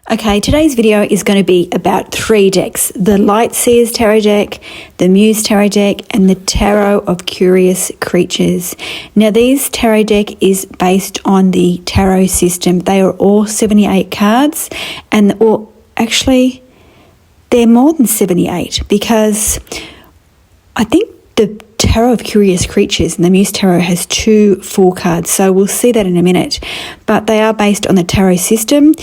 Okay, today's video is going to be about 3 decks. The Light Seers Tarot deck, the Muse Tarot deck, and the Tarot of Curious Creatures. Now, this tarot deck is based on the tarot system. They are all 78 cards, and actually, they're more than 78 because I think the Tarot of Curious Creatures and the Muse Tarot has 2 full cards, so we'll see that in a minute. But they are based on the tarot system.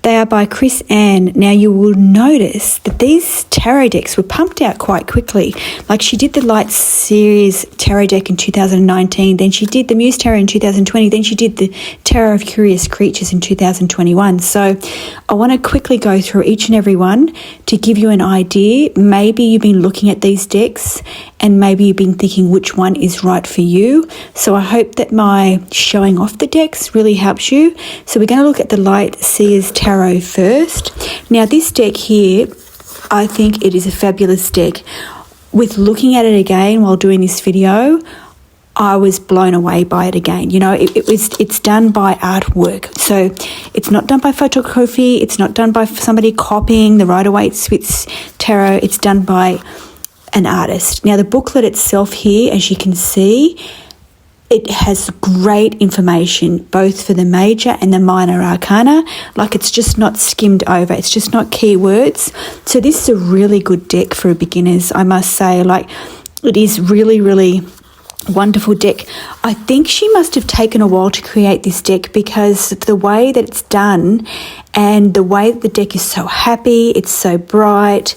They are by Chris Ann. Now, you will notice that these tarot decks were pumped out quite quickly. Like, she did the Light Series Tarot deck in 2019, then she did the Muse Tarot in 2020, then she did the Tarot of Curious Creatures in 2021. So I want to quickly go through each and every one to give you an idea. Maybe you've been looking at these decks and maybe you've been thinking which one is right for you. So I hope that my showing off the decks really helps you. So we're going to look at the Light Seers Tarot first. Now, this deck here, I think it is a fabulous deck. With looking at it again while doing this video, I was blown away by it again. You know, it's done by artwork. So it's not done by photography. It's not done by somebody copying the Rider Waite Smith Tarot. It's done by an artist. Now, the booklet itself here, as you can see, it has great information both for the major and the minor arcana. Like, it's just not skimmed over. It's just not keywords. So this is a really good deck for beginners, I must say. Like, it is really, really wonderful deck. I think she must have taken a while to create this deck because the way that it's done and the way that the deck is so happy, it's so bright,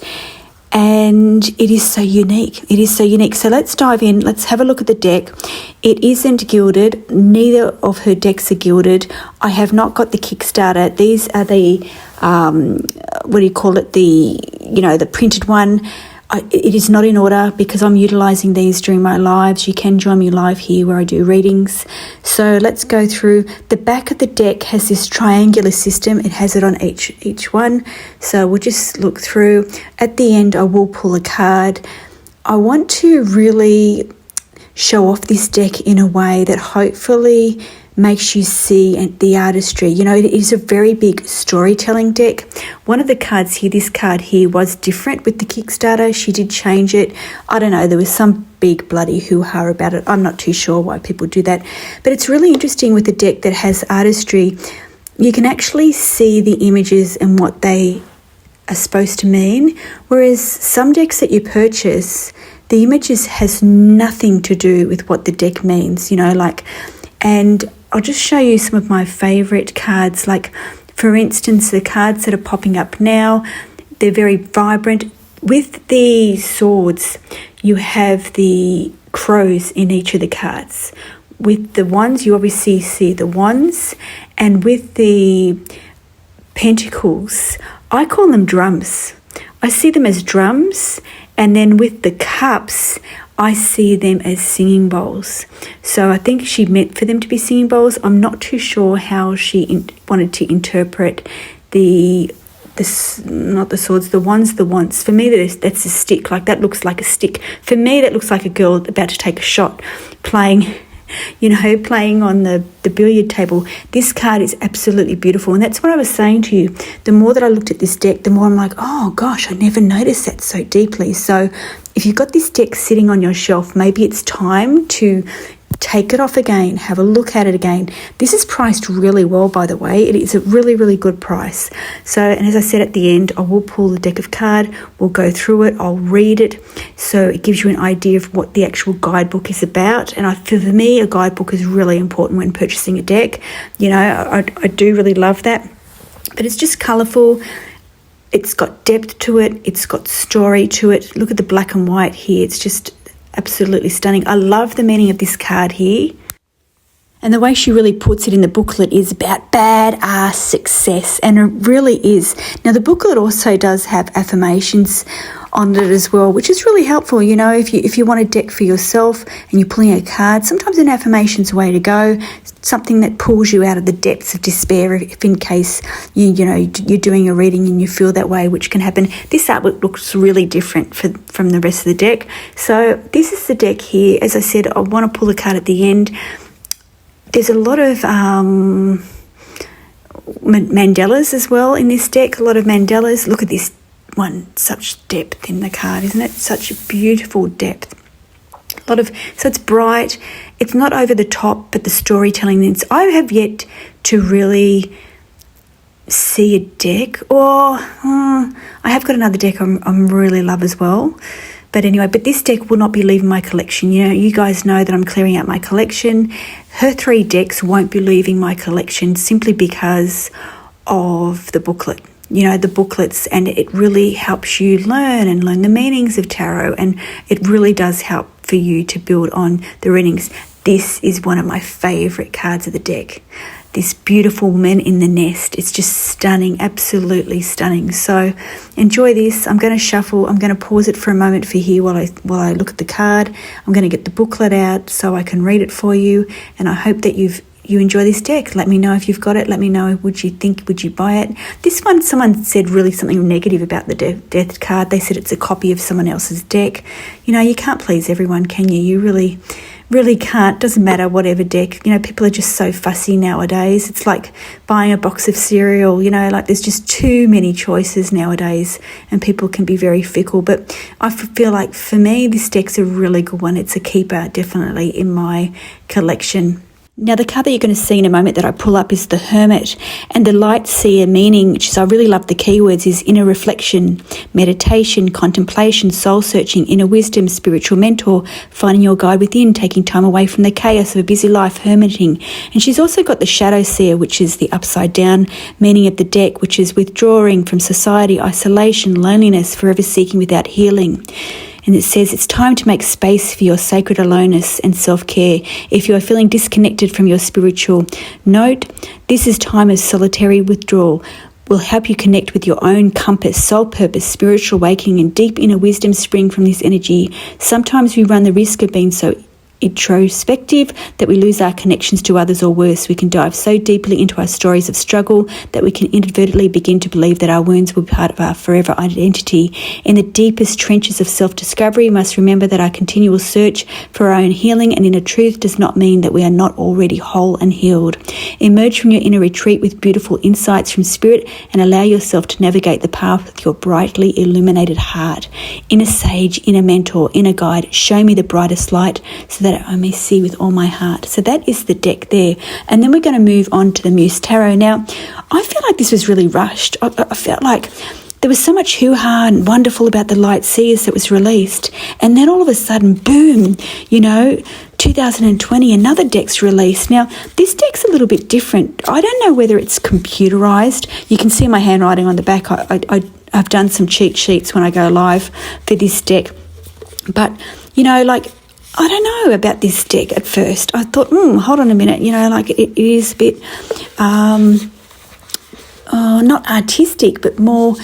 and it is so unique. It is so unique. So let's dive in. Let's have a look at the deck. It isn't gilded. Neither of her decks are gilded. I have not got the Kickstarter. These are the, what do you call it? The printed one. It is not in order because I'm utilising these during my lives. You can join me live here where I do readings. So let's go through. The back of the deck has this triangular system. It has it on each one. So we'll just look through. At the end, I will pull a card. I want to really show off this deck in a way that hopefully makes you see the artistry. You know, it is a very big storytelling deck. One of the cards here, this card here, was different with the Kickstarter. She did change it. I don't know, there was some big bloody hoo-ha about it. I'm not too sure why people do that. But it's really interesting with a deck that has artistry. You can actually see the images and what they are supposed to mean. Whereas some decks that you purchase, the images has nothing to do with what the deck means, you know, like, and I'll just show you some of my favourite cards. Like, for instance, the cards that are popping up now, they're very vibrant. With the swords, you have the crows in each of the cards. With the wands, you obviously see the wands. And with the pentacles, I call them drums. I see them as drums. And then with the cups, I see them as singing bowls. So I think she meant for them to be singing bowls. I'm not too sure how she wanted to interpret not the swords, the wands. For me, that's a stick. Like, that looks like a stick. For me, that looks like a girl about to take a shot, playing on the billiard table. This card is absolutely beautiful. And that's what I was saying to you. The more that I looked at this deck, the more I'm like, oh gosh, I never noticed that so deeply. So if you've got this deck sitting on your shelf, maybe it's time to take it off again, have a look at it again. This is priced really well, by the way. It is a really, really good price. So, and as I said at the end, I will pull the deck of card, we'll go through it, I'll read it, so it gives you an idea of what the actual guidebook is about. And for me, a guidebook is really important when purchasing a deck. You know, I do really love that. But it's just colourful. It's got depth to it. It's got story to it. Look at the black and white here. It's just absolutely stunning. I love the meaning of this card here. And the way she really puts it in the booklet is about badass success. And it really is. Now, the booklet also does have affirmations on it as well, which is really helpful. You know, if you want a deck for yourself and you're pulling a card, sometimes an affirmation's the way to go. Something that pulls you out of the depths of despair if in case you're doing a reading and you feel that way, which can happen. This artwork looks really different from the rest of the deck. So this is the deck here. As I said, I want to pull a card at the end. There's a lot of mandalas as well in this deck, a lot of mandalas. Look at this one, such depth in the card, isn't it? Such beautiful depth. So it's bright, it's not over the top, but the storytelling. I have yet to really see a deck, or I have got another deck I'm really love as well. But anyway, this deck will not be leaving my collection. You know, you guys know that I'm clearing out my collection. Her 3 decks won't be leaving my collection simply because of the booklet. You know, the booklets, and it really helps you learn the meanings of tarot, and it really does help for you to build on the readings. This is one of my favourite cards of the deck. This beautiful woman in the nest. It's just stunning, absolutely stunning. So enjoy this. I'm going to shuffle. I'm going to pause it for a moment for here while I look at the card. I'm going to get the booklet out so I can read it for you, and I hope that you enjoy this deck. Let me know if you've got it. Let me know, would you buy it? This one, someone said really something negative about the death card. They said it's a copy of someone else's deck. You know, you can't please everyone, can you? You really can't. Doesn't matter whatever deck. You know, people are just so fussy nowadays. It's like buying a box of cereal. You know, like there's just too many choices nowadays, and people can be very fickle. But I feel like for me, this deck's a really good one. It's a keeper, definitely, in my collection. Now, the card that you're going to see in a moment that I pull up is the Hermit, and the light seer meaning, which is, I really love the keywords, is inner reflection, meditation, contemplation, soul searching, inner wisdom, spiritual mentor, finding your guide within, taking time away from the chaos of a busy life, hermiting. And she's also got the shadow seer, which is the upside down meaning of the deck, which is withdrawing from society, isolation, loneliness, forever seeking without healing. And it says it's time to make space for your sacred aloneness and self-care. If you are feeling disconnected from your spiritual note, this is time of solitary withdrawal. Will help you connect with your own compass, soul purpose, spiritual awakening, and deep inner wisdom spring from this energy. Sometimes we run the risk of being so introspective that we lose our connections to others, or worse, we can dive so deeply into our stories of struggle that we can inadvertently begin to believe that our wounds will be part of our forever identity. In the deepest trenches of self-discovery, we must remember that our continual search for our own healing and inner truth does not mean that we are not already whole and healed. Emerge from your inner retreat with beautiful insights from spirit and allow yourself to navigate the path with your brightly illuminated heart. Inner sage, inner mentor, inner guide, show me the brightest light so that I may see with all my heart. So that is the deck there. And then we're going to move on to the Muse Tarot. Now, I feel like this was really rushed. I felt like there was so much hoo-ha and wonderful about the Light Seers that was released. And then all of a sudden, boom, 2020, another deck's released. Now, this deck's a little bit different. I don't know whether it's computerized. You can see my handwriting on the back. I've done some cheat sheets when I go live for this deck. But, I don't know about this deck at first. I thought, hold on a minute, it is a bit, not artistic, but more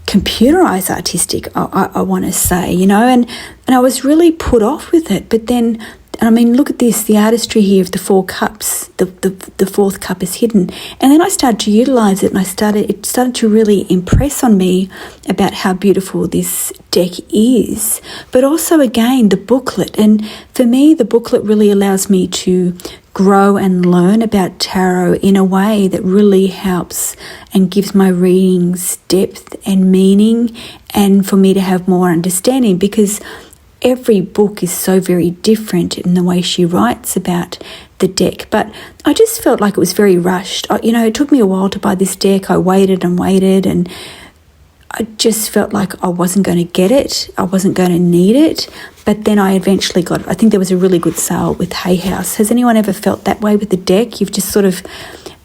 computerized artistic, I want to say, and I was really put off with it. But then, look at this, the artistry here of the 4 cups, the fourth cup is hidden. And then I started to utilize it, and it started to really impress on me about how beautiful this deck is. But also, again, the booklet. And for me, the booklet really allows me to grow and learn about tarot in a way that really helps and gives my readings depth and meaning, and for me to have more understanding, because every book is so very different in the way she writes about the deck. But I just felt like it was very rushed. It took me a while to buy this deck. I waited, and I just felt like I wasn't going to get it. I wasn't going to need it. But then I eventually got it. I think there was a really good sale with Hay House. Has anyone ever felt that way with the deck? You've just sort of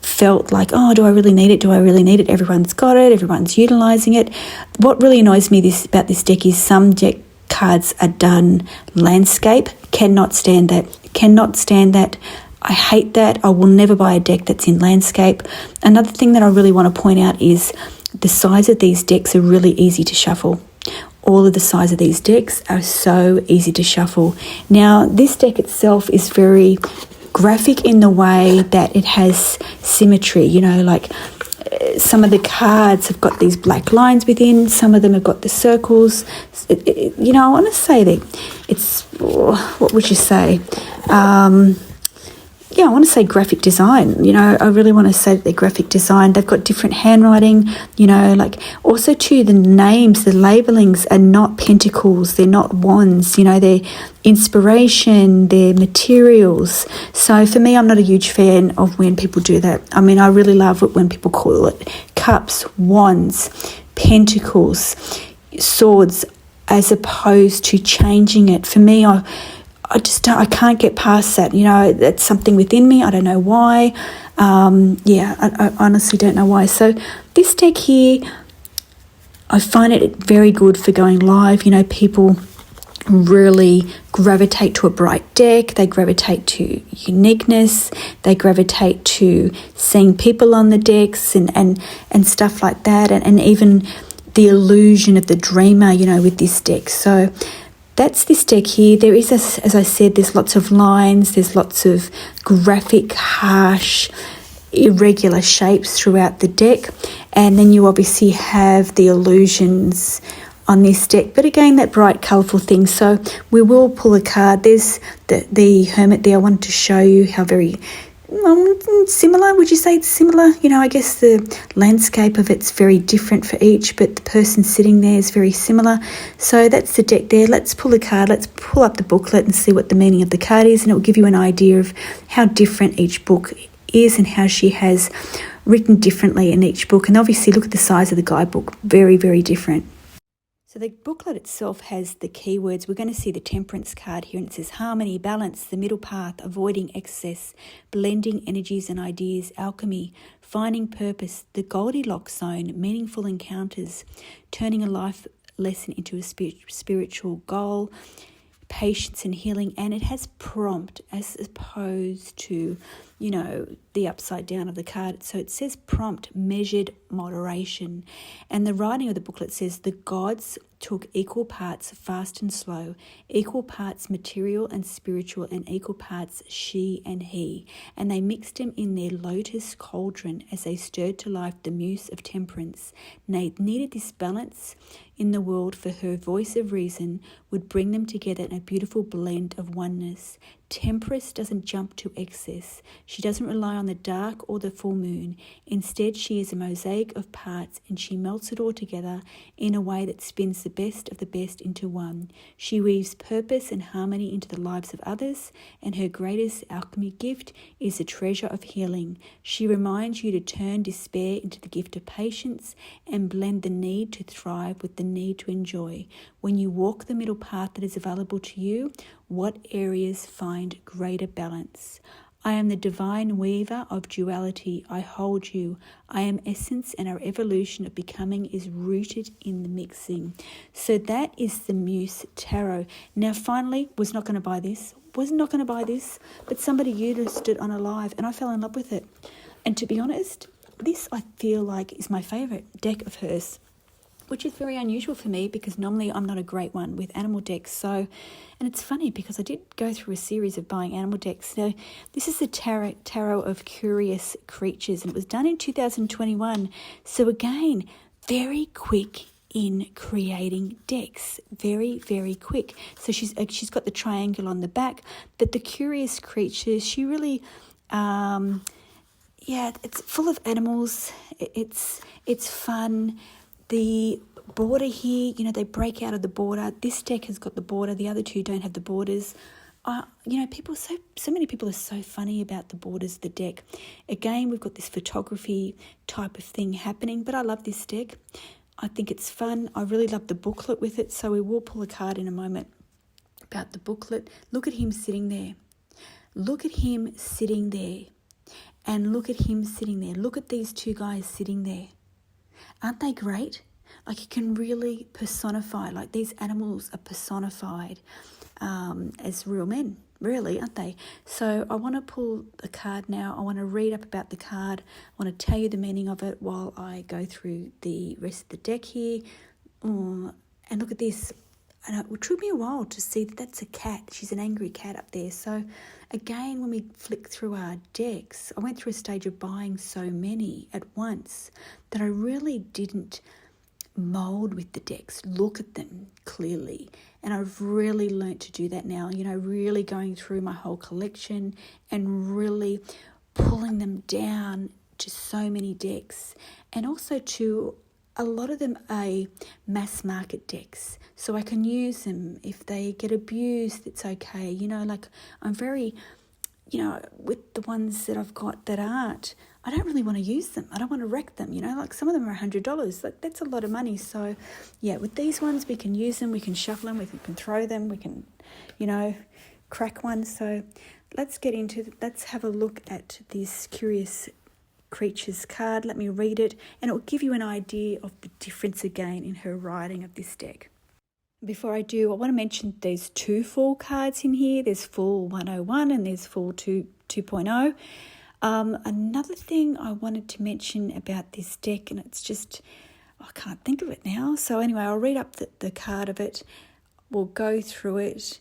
felt like, do I really need it? Do I really need it? Everyone's got it. Everyone's utilising it. What really annoys me about this deck is some deck cards are done landscape. Cannot stand that. I hate that. I will never buy a deck that's in landscape. Another thing that I really want to point out is the size of these decks are really easy to shuffle. All of the size of these decks are so easy to shuffle. Now, this deck itself is very graphic in the way that it has symmetry, some of the cards have got these black lines within, some of them have got the circles. I want to say that it's, what would you say? I want to say graphic design. I really want to say that they're graphic design. They've got different handwriting, like also too the names, the labelings are not pentacles, they're not wands, they're inspiration, they're materials. So for me, I'm not a huge fan of when people do that. I mean, I really love it when people call it cups, wands, pentacles, swords, as opposed to changing it. For me, I can't get past that. That's something within me. I don't know why. I honestly don't know why. So this deck here, I find it very good for going live. People really gravitate to a bright deck. They gravitate to uniqueness. They gravitate to seeing people on the decks and stuff like that. And even the illusion of the dreamer, with this deck. So that's this deck here. There is, as I said, there's lots of lines, there's lots of graphic, harsh, irregular shapes throughout the deck. And then you obviously have the illusions on this deck. But again, that bright, colourful thing. So we will pull a card. There's the Hermit there. I wanted to show you how very similar. Would you say it's similar? I guess the landscape of it's very different for each, but the person sitting there is very similar. So that's the deck there. Let's pull a card. Let's pull up the booklet and see what the meaning of the card is, and it will give you an idea of how different each book is and how she has written differently in each book. And obviously look at the size of the guidebook. Very, very different. So the booklet itself has the keywords. We're going to see the Temperance card here, and it says harmony, balance, the middle path, avoiding excess, blending energies and ideas, alchemy, finding purpose, the Goldilocks zone, meaningful encounters, turning a life lesson into a spiritual goal, patience and healing. And it has prompt as opposed to, the upside down of the card. So it says prompt, measured moderation. And the writing of the booklet says the gods took equal parts fast and slow, equal parts material and spiritual, and equal parts she and he. And they mixed them in their lotus cauldron as they stirred to life the muse of temperance. They needed this balance in the world, for her voice of reason would bring them together in a beautiful blend of oneness. Temperance doesn't jump to excess. She doesn't rely on the dark or the full moon. Instead, she is a mosaic of parts, and she melts it all together in a way that spins the best of the best into one. She weaves purpose and harmony into the lives of others, and her greatest alchemy gift is the treasure of healing. She reminds you to turn despair into the gift of patience and blend the need to thrive with the need to enjoy. When you walk the middle path that is available to you, what areas find greater balance? I am the divine weaver of duality. I hold you. I am essence, and our evolution of becoming is rooted in the mixing. So that is the Muse Tarot. Now, finally, was not going to buy this, but somebody used it on a live, and I fell in love with it. And to be honest, this I feel like is my favourite deck of hers, which is very unusual for me because normally I'm not a great one with animal decks. So, and it's funny because I did go through a series of buying animal decks. So this is the Tarot of Curious Creatures, and it was done in 2021. So again, very quick in creating decks, very, very quick. So she's got the triangle on the back, but the Curious Creatures, she really, it's full of animals. It's fun. The border here, they break out of the border. This deck has got the border. The other two don't have the borders. So many people are so funny about the borders of the deck. Again, we've got this photography type of thing happening, but I love this deck. I think it's fun. I really love the booklet with it, so we will pull a card in a moment about the booklet. Look at him sitting there. Look at him sitting there. And look at him sitting there. Look at these two guys sitting there. Aren't they great? Like you can really personify, like these animals are personified as real men, really, aren't they? So I want to pull the card now. I want to read up about the card. I want to tell you the meaning of it while I go through the rest of the deck here. And look at this. And it took me a while to see that that's a cat. She's an angry cat up there. So again, when we flick through our decks, I went through a stage of buying so many at once that I really didn't mold with the decks, look at them clearly. And I've really learnt to do that now, really going through my whole collection and really pulling them down to so many decks, and also to a lot of them are mass market decks, so I can use them. If they get abused, it's okay. I'm very, with the ones that I've got that aren't, I don't really want to use them. I don't want to wreck them, some of them are $100. That's a lot of money. So yeah, with these ones, we can use them, we can shuffle them, we can throw them, we can, crack one. So let's have a look at this Curious Creatures card. Let me read it, and it will give you an idea of the difference again in her writing of this deck. Before I do, I want to mention there's 2 full cards in here. There's full 101 and there's full 2.0. Another thing I wanted to mention about this deck, and it's just, I can't think of it now. So anyway, I'll read up the card of it. We'll go through it.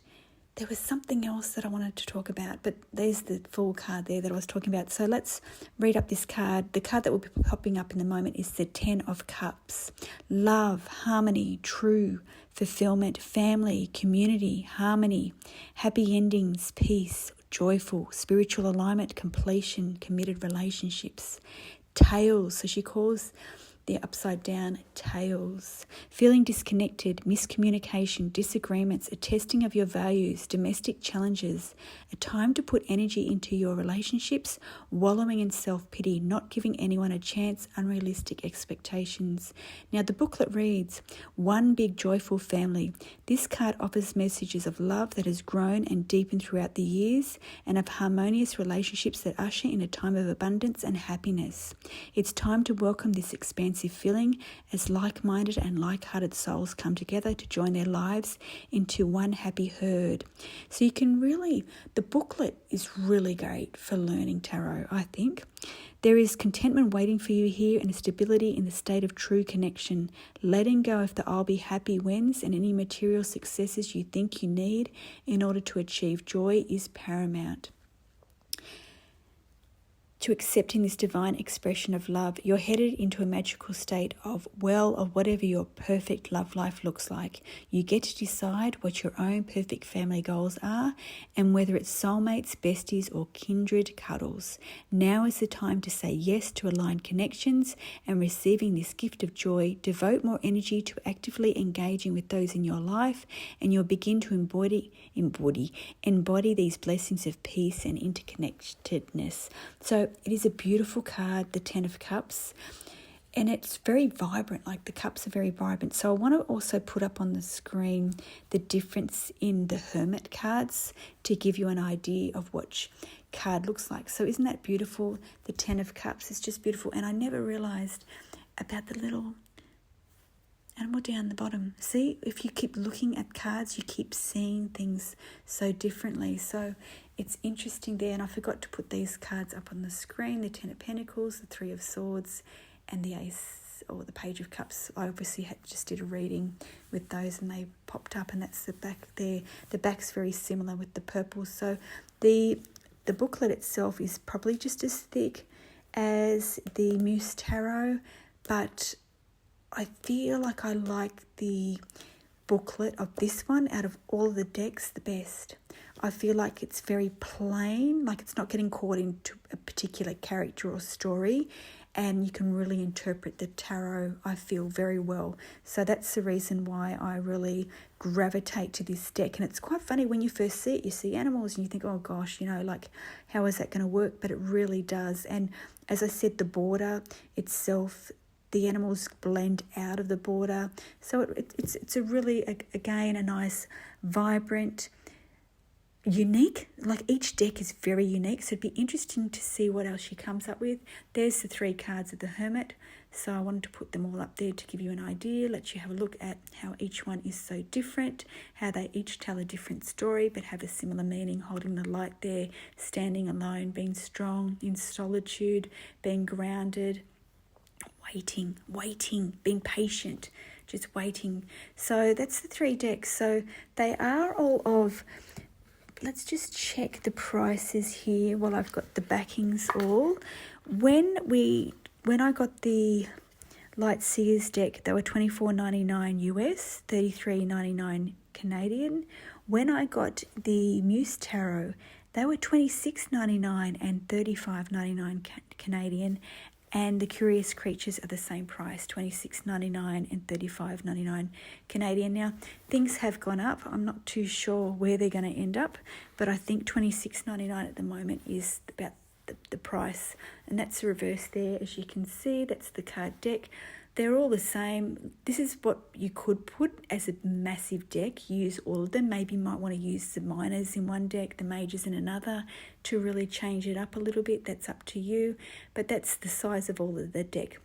There was something else that I wanted to talk about, but there's the full card there that I was talking about. So let's read up this card. The card that will be popping up in the moment is the 10 of Cups. Love, harmony, true, fulfillment, family, community, harmony, happy endings, peace, joyful, spiritual alignment, completion, committed relationships. Tails, so she calls the upside down tails. Feeling disconnected, miscommunication, disagreements, a testing of your values, domestic challenges, a time to put energy into your relationships, wallowing in self-pity, not giving anyone a chance, unrealistic expectations. Now the booklet reads, One Big Joyful Family. This card offers messages of love that has grown and deepened throughout the years, and of harmonious relationships that usher in a time of abundance and happiness. It's time to welcome this expansive feeling as like-minded and like-hearted souls come together to join their lives into one happy herd. So you can really, the booklet is really great for learning tarot, I think. There is contentment waiting for you here and a stability in the state of true connection. Letting go of the I'll be happy wins and any material successes you think you need in order to achieve joy is paramount. To accepting this divine expression of love, you're headed into a magical state of whatever your perfect love life looks like. You get to decide what your own perfect family goals are and whether it's soulmates, besties, or kindred cuddles. Now is the time to say yes to aligned connections and receiving this gift of joy. Devote more energy to actively engaging with those in your life, and you'll begin to embody these blessings of peace and interconnectedness. So it is a beautiful card, the 10 of Cups, and it's very vibrant, like the cups are very vibrant. So I want to also put up on the screen the difference in the Hermit cards to give you an idea of what card looks like. So isn't that beautiful? The 10 of Cups is just beautiful, and I never realised about the little animal down the bottom. See, if you keep looking at cards, you keep seeing things so differently. So it's interesting there, and I forgot to put these cards up on the screen, the 10 of Pentacles, the 3 of Swords, and the Ace, or the Page of Cups. I obviously just did a reading with those, and they popped up, and that's the back there. The back's very similar with the purple. So the booklet itself is probably just as thick as the Muse Tarot, but I feel like I like the booklet of this one out of all of the decks the best. I feel like it's very plain, like it's not getting caught into a particular character or story, and you can really interpret the tarot, I feel, very well. So that's the reason why I really gravitate to this deck. And it's quite funny when you first see it, you see animals and you think, oh gosh, like how is that going to work? But it really does. And as I said, the border itself, the animals blend out of the border. So it's a really, again, a nice, vibrant, unique, like each deck is very unique. So it'd be interesting to see what else she comes up with. There's the 3 cards of the Hermit. So I wanted to put them all up there to give you an idea, let you have a look at how each one is so different, how they each tell a different story but have a similar meaning, holding the light there, standing alone, being strong, in solitude, being grounded, waiting, being patient, just waiting. So that's the 3 decks. So they are all of, let's just check the prices here while I've got the backings all. When I got the Light Seers deck, they were $24.99 US, $33.99 Canadian. When I got the Muse Tarot, they were $26.99 and $35.99 Canadian. And the Curious Creatures are the same price, $26.99 and $35.99 Canadian. Now, things have gone up. I'm not too sure where they're going to end up, but I think $26.99 at the moment is about the price. And that's the reverse there, as you can see. That's the card deck. They're all the same. This is what you could put as a massive deck. Use all of them. Maybe you might want to use the minors in one deck, the majors in another, to really change it up a little bit. That's up to you. But that's the size of all of the deck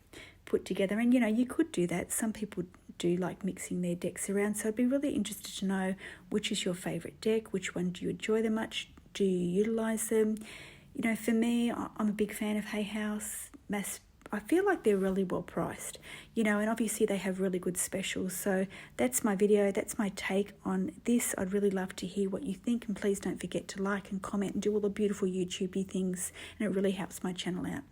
put together. And, you could do that. Some people do like mixing their decks around. So I'd be really interested to know which is your favourite deck, which one do you enjoy the much, do you utilise them? For me, I'm a big fan of Hay House, I feel like they're really well priced, and obviously they have really good specials. So that's my video. That's my take on this. I'd really love to hear what you think, and please don't forget to like and comment and do all the beautiful YouTubey things, and it really helps my channel out.